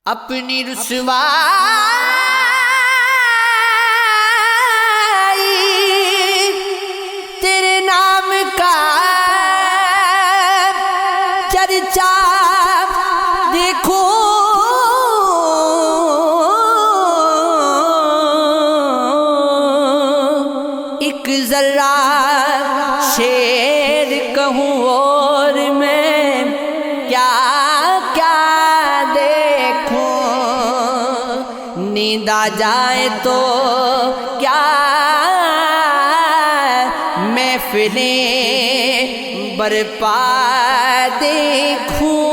اپنی رسوائی تیرے نام کا چرچا دیکھو ایک ذرہ شعر کہوں اور میں کیا کیا دیکھوں، نیند آ جائے تو کیا محفلیں برپا دیکھوں،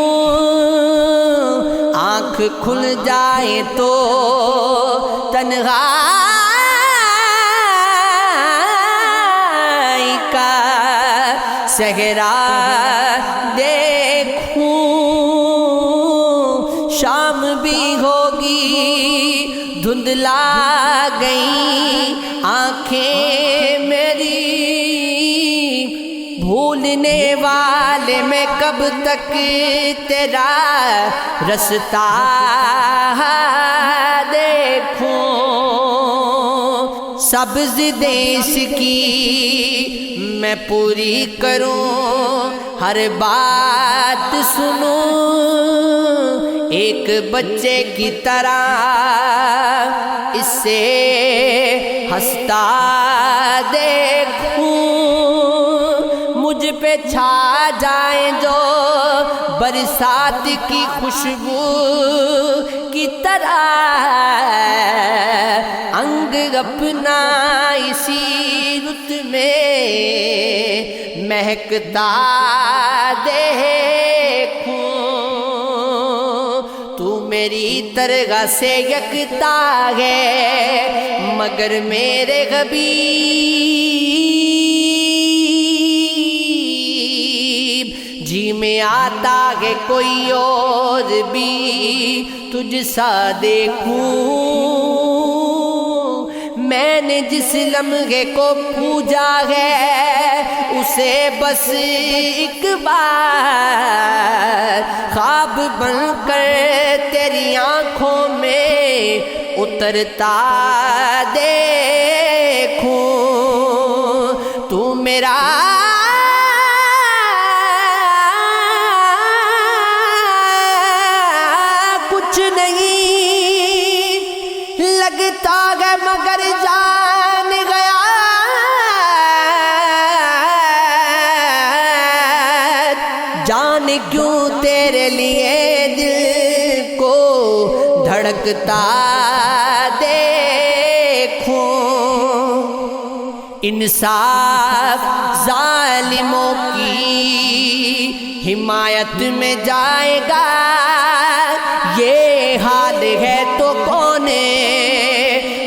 آنکھ کھل جائے تو تنہائی کا صحرا دیکھوں، شام بھی ہوگی دھندلا گئی آنکھیں میری، بھولنے والے میں کب تک تیرا رستہ دیکھوں، سبز دیش کی میں پوری کروں، ہر بات سنوں، ایک بچے کی طرح اس سے ہنستا دیکھوں، مجھ پہ چھا جائیں جو برسات کی خوشبو کی طرح، انگ اپنا اسی رت میں مہکتا دیکھوں، تو میری درگاہ سے یکتا ہے مگر میرے غبیب جی میں آتا ہے کوئی اور بھی تجھ سا دیکھوں، میں نے جس لمحے کو پوجا ہے اسے بس ایک بار خواب بن کر تیری آنکھوں میں اترتا دیکھوں، تو میرا کچھ نہیں لگتا ہے مگر جان گیا، جان کیوں تیرے لیے دل کو دھڑکتا دیکھوں، انصاف ظالموں کی حمایت میں جائے گا، یہ حال ہے تو کون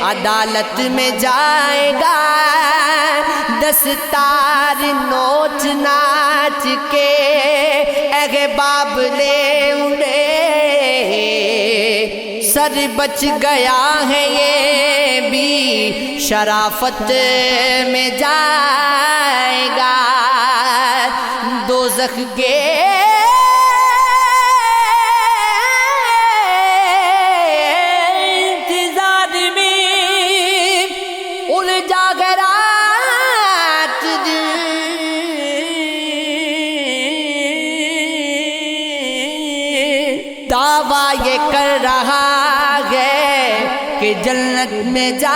عدالت میں جائے گا، دستار نوچ ناچ کے احباب لے اڑے، سر بچ گیا ہے یہ بھی شرافت میں جائے گا، دوزخ کے دعویٰ یہ کر رہا ہے کہ جنت میں جائے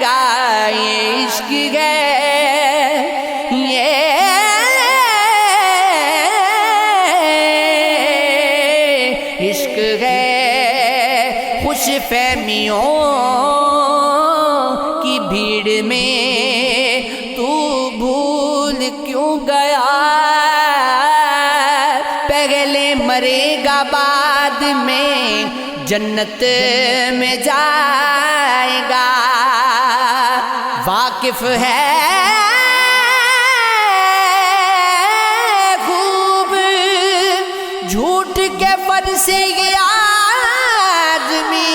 گا، یہ عشق ہے، یہ عشق ہے، خوش فہمیوں کی بھیڑ میں تو بھول کیوں گیا، پہلے مرے گا بعد میں جنت میں جائے گا، واقف ہے خوب جھوٹ کے پر سے یہ آدمی،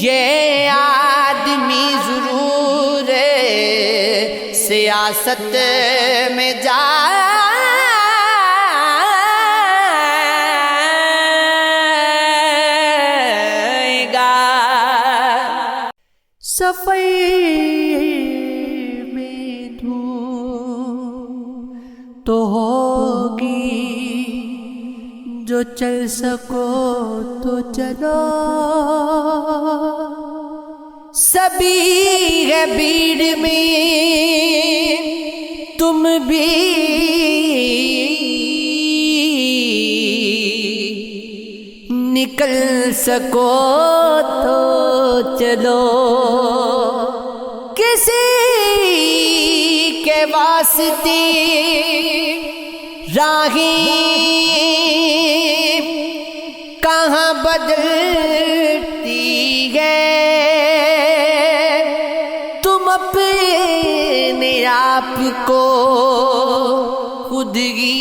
یہ آدمی ضرور سیاست میں جائے سفر میں دھوم تو ہوگی، جو چل سکو تو چلو، سبھی ہے بھیڑ میں تم بھی نکل سکو تو چلو، کسی کے واسطے راہیں کہاں بدلتی ہے، تم اپنے آپ کو خود ہی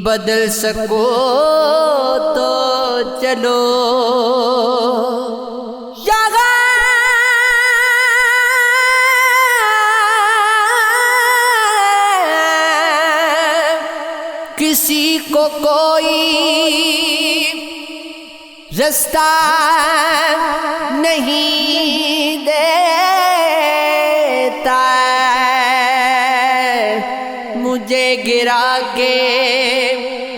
بدل سکو تو چلو، کسی کو کوئی رستہ نہیں دیتا، مجھے گرا کے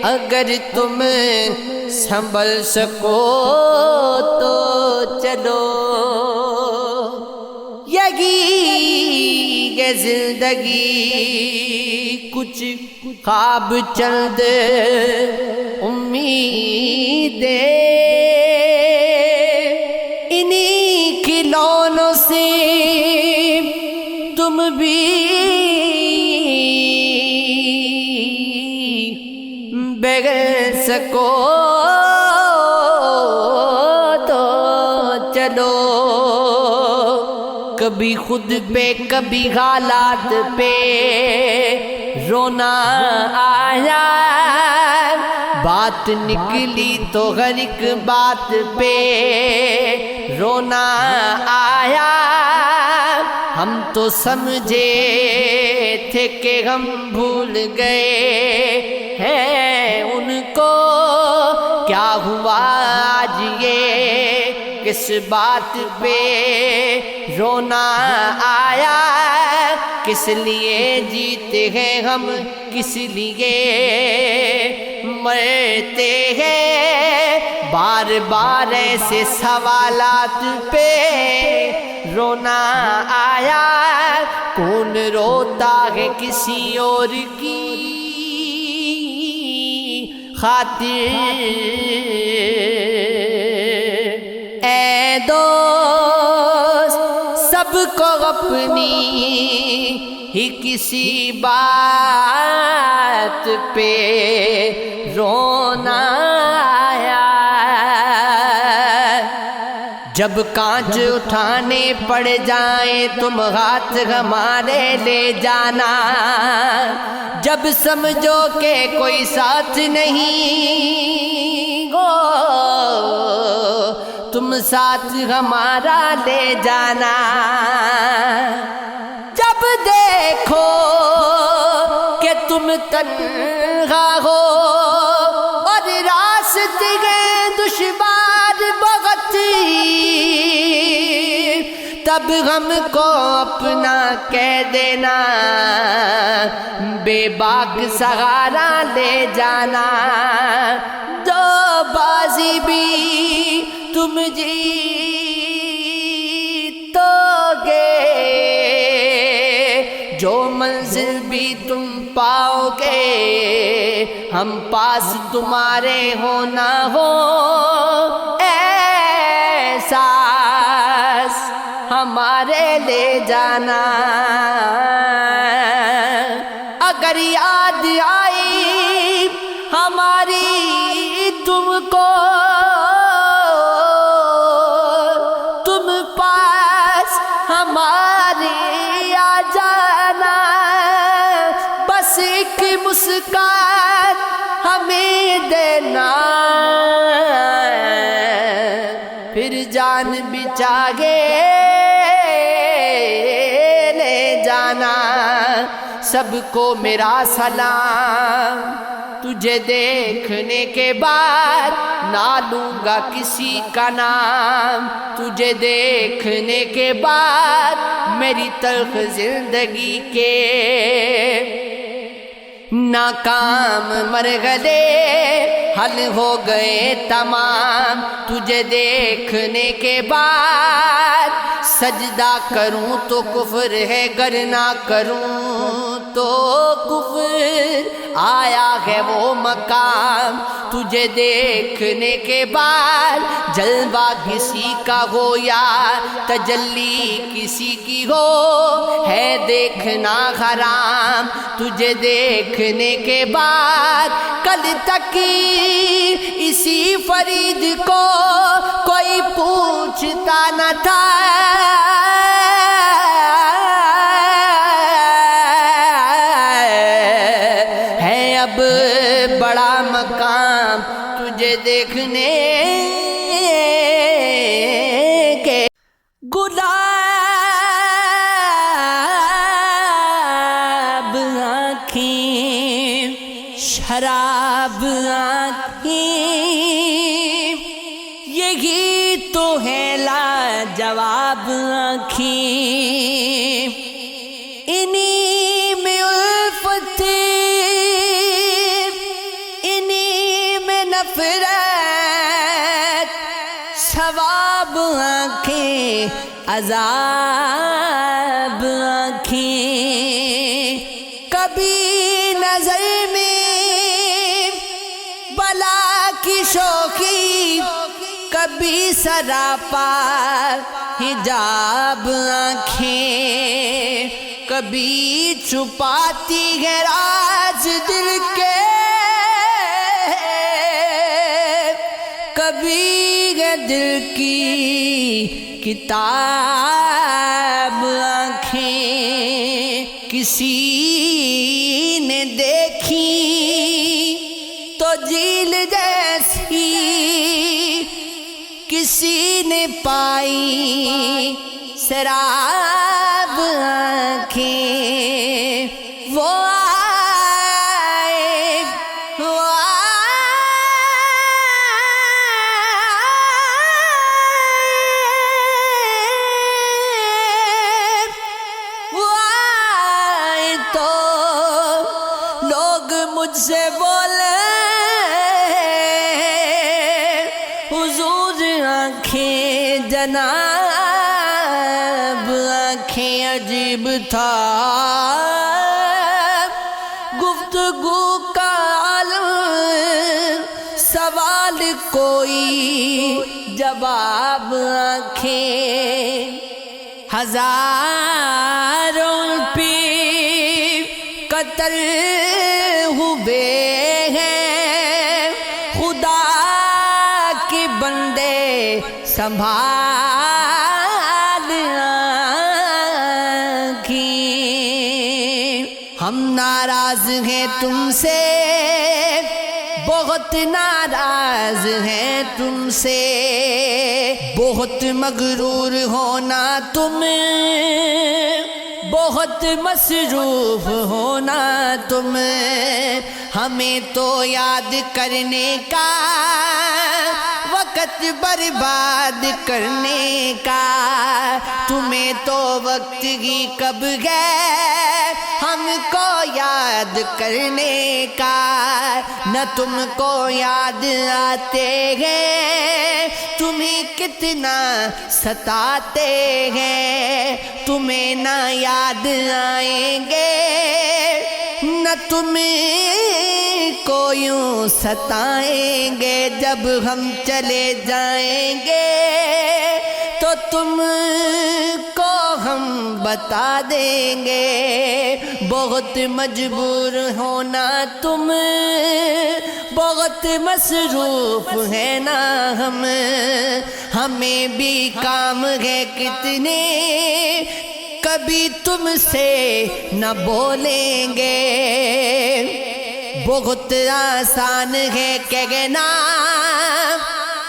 اگر تم سنبھل سکو تو چلو، یہی ہے زندگی، کچھ خواب چند امیدیں، انہی کھلونوں سے تم بھی بگڑ سکو تو چلو، کبھی خود پہ کبھی حالات پہ رونا آیا، بات نکلی تو ہر ایک بات پہ رونا آیا، ہم تو سمجھے تھے کہ ہم بھول گئے ہیں ان کو، کیا ہوا آج یہ کس بات پہ رونا آیا، کس لیے جیتے ہیں ہم کس لیے مرتے ہیں، بار بار ایسے سوالات پہ رونا آیا، کون روتا ہے کسی اور کی خاطر، اے دوست سب کو اپنی ہی کسی بات پہ رونا آیا، جب کانچ اٹھانے پڑ جائیں تم ہاتھ ہمارے لے جانا، جب سمجھو کہ کوئی ساتھ نہیں ہو تم ساتھ ہمارا لے جانا، جب دیکھو کہ تم تنہا ہو اور راستے ہیں دشوار بہت، تب ہم کو اپنا کہہ دینا، بے باک سہارا لے جانا، دو بازی بھی تم جیتو گے، جو منزل بھی تم پاؤ گے، ہم پاس تمہارے ہو نہ ہو، احساس ہمارے لے جانا، اگر یاد آئی ہماری تم کو، تم پاس ہمارے آ جانا، بس ایک مسکان ہمیں دینا، پھر جان بھی چاہے لے جانا، سب کو میرا سلام، تجھے دیکھنے کے بعد نہ لوں گا کسی کا نام، تجھے دیکھنے کے بعد میری تلخ زندگی کے ناکام مرحلے حل ہو گئے تمام، تجھے دیکھنے کے بعد سجدہ کروں تو کفر ہے، گر نہ کروں تو کفر، آیا ہے وہ مقام، تجھے دیکھنے کے بعد جلوہ کسی کا ہو یا تجلی کسی کی ہو ہے دیکھنا حرام، تجھے دیکھنے کے بعد کل تک اسی فرید کو کوئی پوچھتا نہ تھا، ہے اب بڑا مقام تجھے دیکھنے کے، گلاب آنکھیں شراب آنکھیں یہی تو ہے لاجواب آنکھیں، انہی میں الفت انہی میں نفرت، ثواب آنکھیں عذاب آنکھیں، کبھی نظر میں بلا کی شوخی، کبھی سراپا حجاب آنکھیں، کبھی چھپاتی ہے راز دل کے، کبھی ہے دل کی کتاب آنکھیں، کسی نے دیکھی تو جھیل جیسی، کسی نے پائی سراب آنکھیں، وہ آئے تو لوگ مجھ سے بولے حضور آنکھیں جناب آنکھیں عجیب تھا گفتگو کا عالم، سوال کوئی جواب آنکھیں، ہزاروں پیر قتل ہوئے ہیں، خدا کے بندے سنبھال آنکھیں، ہم ناراض ہیں تم سے بہت ناراض ہیں تم سے، بہت مغرور ہونا تم، بہت مصروف ہونا تم، ہمیں تو یاد کرنے کا وقت برباد کرنے کا، تمہیں تو وقت ہی کب ہے ہم کو یاد کرنے کا، نہ تم کو یاد آتے ہیں تمہیں کتنا ستاتے ہیں، تمہیں نہ یاد آئیں گے نہ تمہیں کو یوں ستائیں گے، جب ہم چلے جائیں گے تو تم کو ہم بتا دیں گے، بہت مجبور ہونا تم، بہت مصروف ہے نا ہم، ہمیں بھی کام ہے کتنے کبھی تم سے نہ بولیں گے، بہت آسان ہے کہنا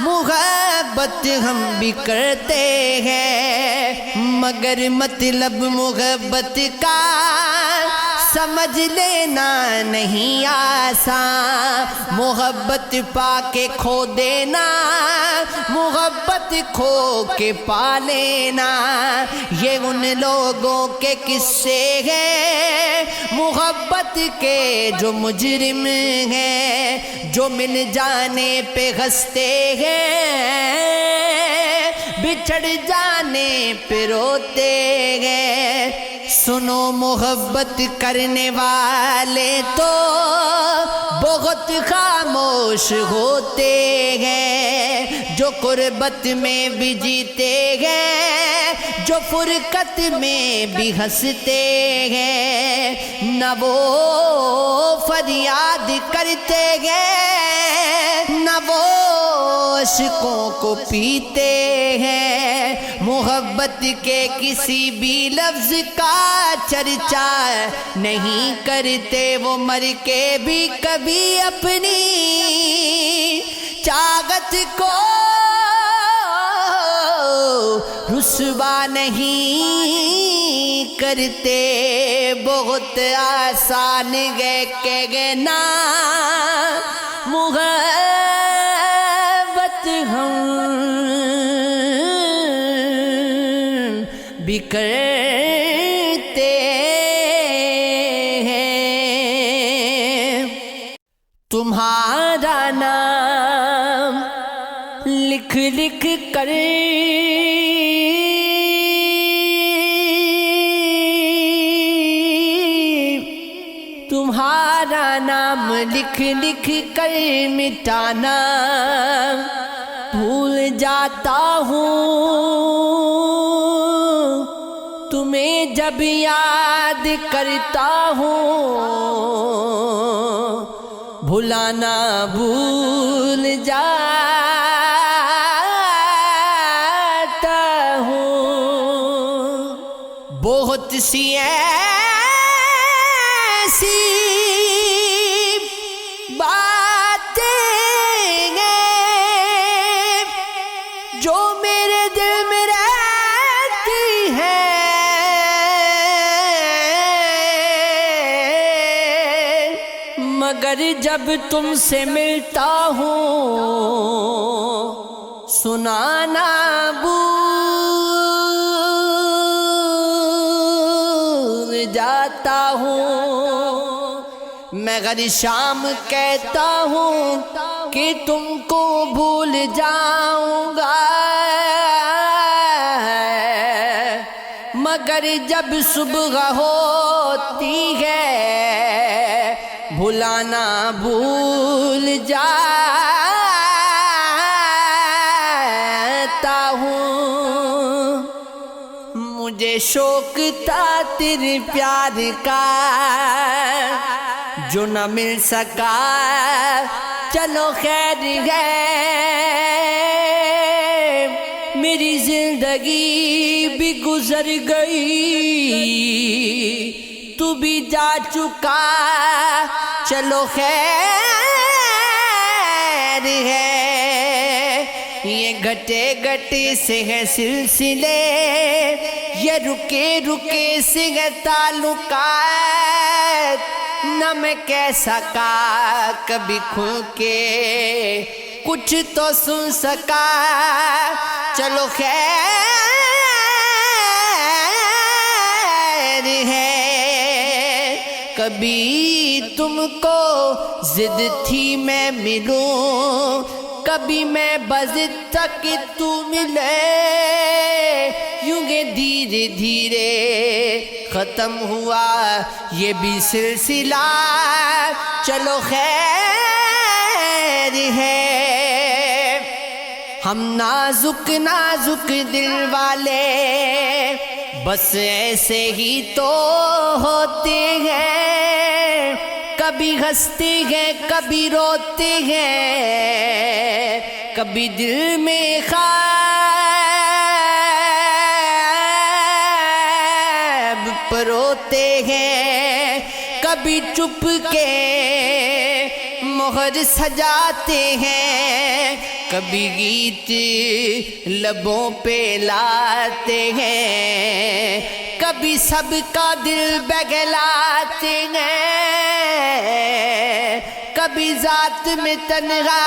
محبت ہم بھی کرتے ہیں، مگر مطلب محبت کا سمجھ لینا نہیں آسان، محبت پا کے کھو دینا، محبت کھو کے پا لینا، یہ ان لوگوں کے قصے ہیں محبت کے جو مجرم ہیں، جو مل جانے پہ ہنستے ہیں، بچھڑ جانے پہ روتے ہیں۔ سنو محبت کرنے والے تو بہت خاموش ہوتے ہیں، جو قربت میں بھی جیتے ہیں، جو فرقت میں بھی ہنستے ہیں، نہ وہ فریاد کرتے ہیں، نہ وہ عشقوں کو پیتے ہیں، محبت کے کسی بھی لفظ کا چرچا نہیں کرتے، وہ مر کے بھی کبھی اپنی چاغت کو رسوا نہیں کرتے۔ بہت آسان ہے کہنا محبت ہم بھی کرتے ہیں، تمہارا نام لکھ لکھ کر تمہارا نام لکھ لکھ کر مٹانا بھول جاتا ہوں، تمہیں جب یاد کرتا ہوں بھلانا بھول جاتا ہوں۔ بہت سی ایسی باتیں ہیں جو میرے دل میں رہتی ہیں، مگر جب تم سے ملتا ہوں سنانا بھول جاتا ہوں۔ میں ہر شام کہتا ہوں کہ تم کو بھول جاؤں گا، مگر جب صبح ہوتی ہے بھلانا بھول جاتا ہوں۔ مجھے شوق تھا تیرے پیار کا جو نہ مل سکا، چلو خیر ہے، میری زندگی بھی گزر گئی، تو بھی جا چکا، چلو خیر ہے۔ یہ گھٹے گھٹے سے ہے سلسلے، یہ رکے رکے سے ہے تعلقات، نہ میں کہہ سکا کبھی کھل کے کچھ تو سن سکا، چلو خیر ہے۔ کبھی تم کو ضد تھی میں ملوں، کبھی میں بضد تک تو ملے، یوں گے دھیرے دھیرے ختم ہوا یہ بھی سلسلہ، چلو خیر ہے۔ ہم نازک نازک دل والے بس ایسے ہی تو ہوتے ہیں، کبھی ہنستے ہیں کبھی روتے ہیں، کبھی دل میں خواب پروتے ہیں، کبھی چپ کے مہر سجاتے ہیں، کبھی گیت لبوں پہ لاتے ہیں، کبھی سب کا دل بہلاتے ہیں، کبھی ذات میں تنہا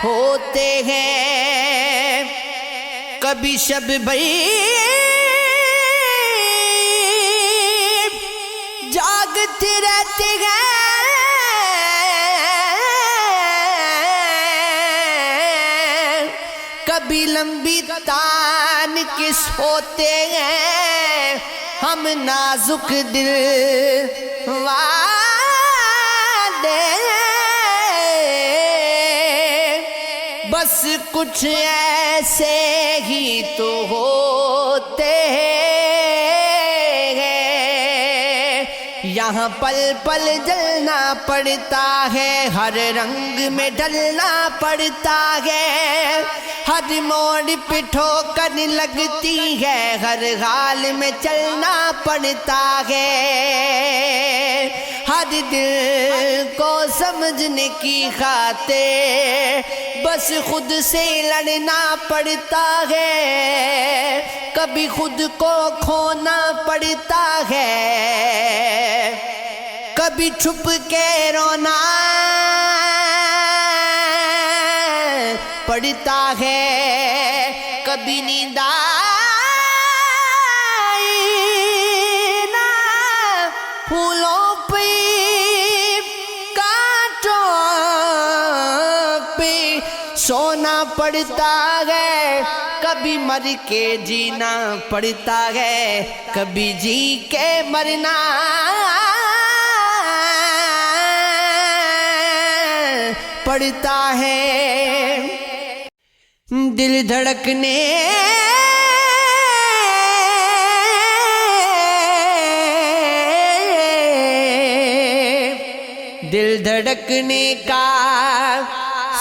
ہوتے ہیں، کبھی شب بھئی جاگتے رہتے ہیں، کبھی لمبی تان کے سوتے ہیں ہم نازک دل والے، بس کچھ ایسے ہی تو ہوتے ہیں، یہاں پل پل جلنا پڑتا ہے، ہر رنگ میں ڈلنا پڑتا ہے، ہر موڑ پہ ٹھوکر لگتی ہے، ہر حال میں چلنا پڑتا ہے، ہر دل کو سمجھنے کی خاطر بس خود سے لڑنا پڑتا ہے، کبھی خود کو کھونا پڑتا ہے، کبھی چھپ کے رونا پڑتا ہے، کبھی نیند آئی نہ پھولوں پہ کانٹوں پہ سونا پڑتا ہے، کبھی مر کے جینا پڑتا ہے، کبھی جی کے مرنا پڑتا ہے، دل دھڑکنے دل دھڑکنے کا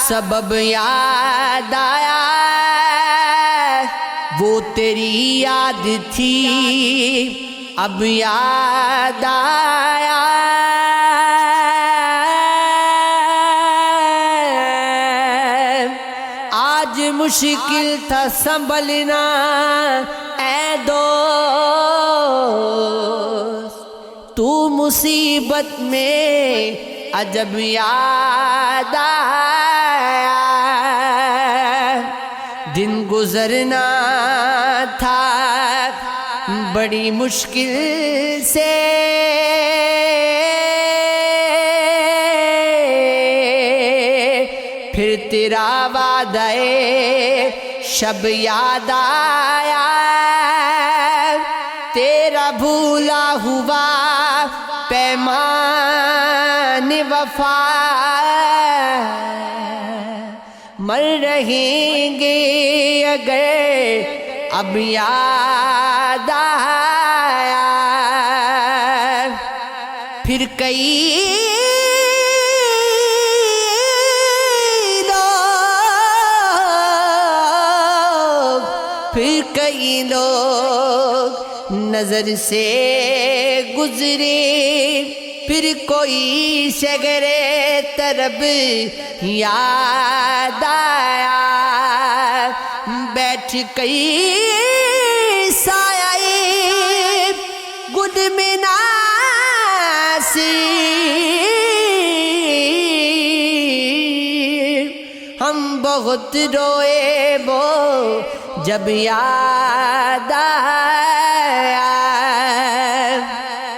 سبب یاد آیا، وہ تیری یاد تھی اب یاد آیا، آج مشکل تھا سنبھلنا اے دوست، تو مصیبت میں عجب یاد آیا، دن گزرنا تھا بڑی مشکل سے، پھر تیرا وعدہ شب یاد آیا، تیرا بھولا ہوا پیمان وفا، مر رہیں گے اگر اب یاد آیا، پھر کئی لوگ نظر سے گزرے، پھر کوئی شگر طرب یاد آیا، بیٹھ کئی سایہ گل میں ناسی، ہم بہت روئے وہ جب یاد آیا،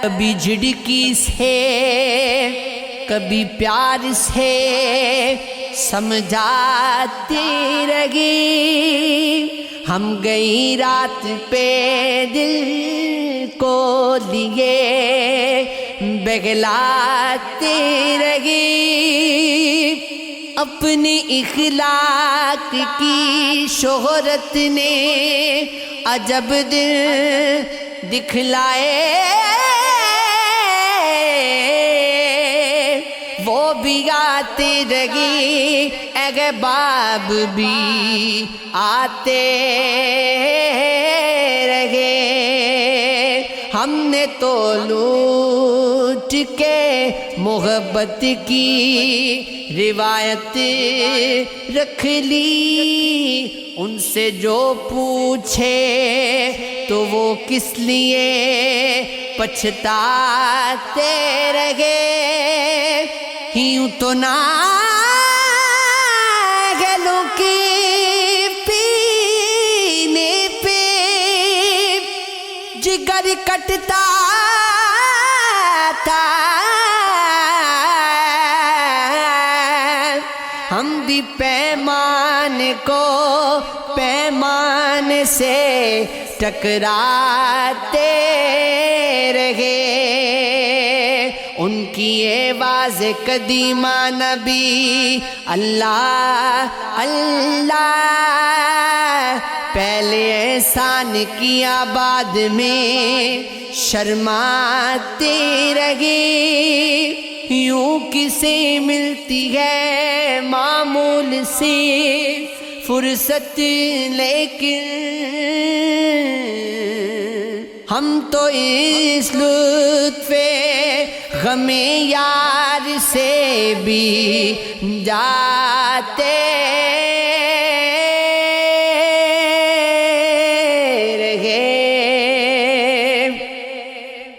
کبھی جھڑکی سے کبھی پیار سے سمجھاتی رہی، ہم گئی رات پہ دل کو لیے بہلاتی رہی، اپنی اخلاق کی شہرت نے عجب دل دکھلائے، وہ بھی آتی رہی احباب بھی آتے رہے، ہم نے تو لوٹ اٹھ کے محبت کی روایت رکھ لی، ان سے جو پوچھے تو وہ کس لیے پچھتاتے رہے، یوں تو نہ گلوں کی پینے پہ جگر کٹتا تھا، ہم بھی پیمان کو پیمان سے ٹکراتے رہے، ان کی یہ واضح قدیمہ نبی اللہ اللہ، پہلے احسان کیا بعد میں شرماتی رہی، یوں کسے ملتی ہے معمول سی فرصت، لیکن ہم تو اس لطف غم یار سے بھی جاتے رہے،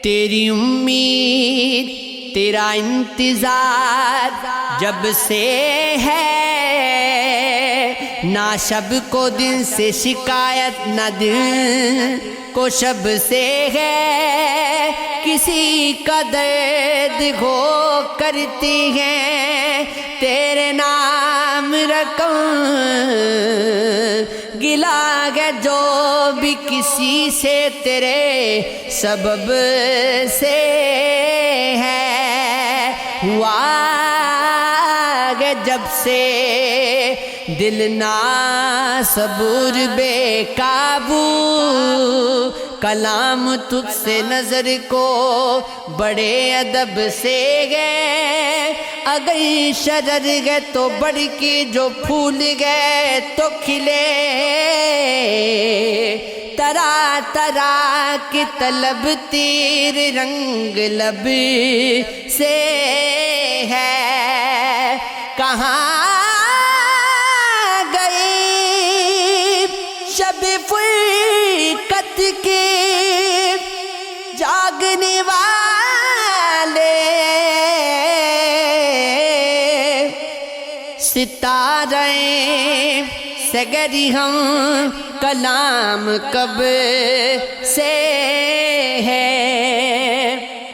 تیری امید تیرا انتظار جب سے ہے، نہ شب کو دن سے شکایت نہ دل کو شب سے ہے، کسی کا درد ہو کرتی ہیں تیرے نام رقم، گلا ہے جو بھی کسی سے تیرے سبب سے ہے، ہوا ہے جب سے دل نا صبر بے قابو، کلام تجھ سے نظر کو بڑے ادب سے گئے، اگر شجر گئے تو بڑھ کے جو پھول گئے تو کھلے، طرح طرح کی طلب تیر رنگ لب سے ہے، کہاں گئی شب فرقت کے جاگنے والے، ستارے سگری ہم کلام کب سے ہے،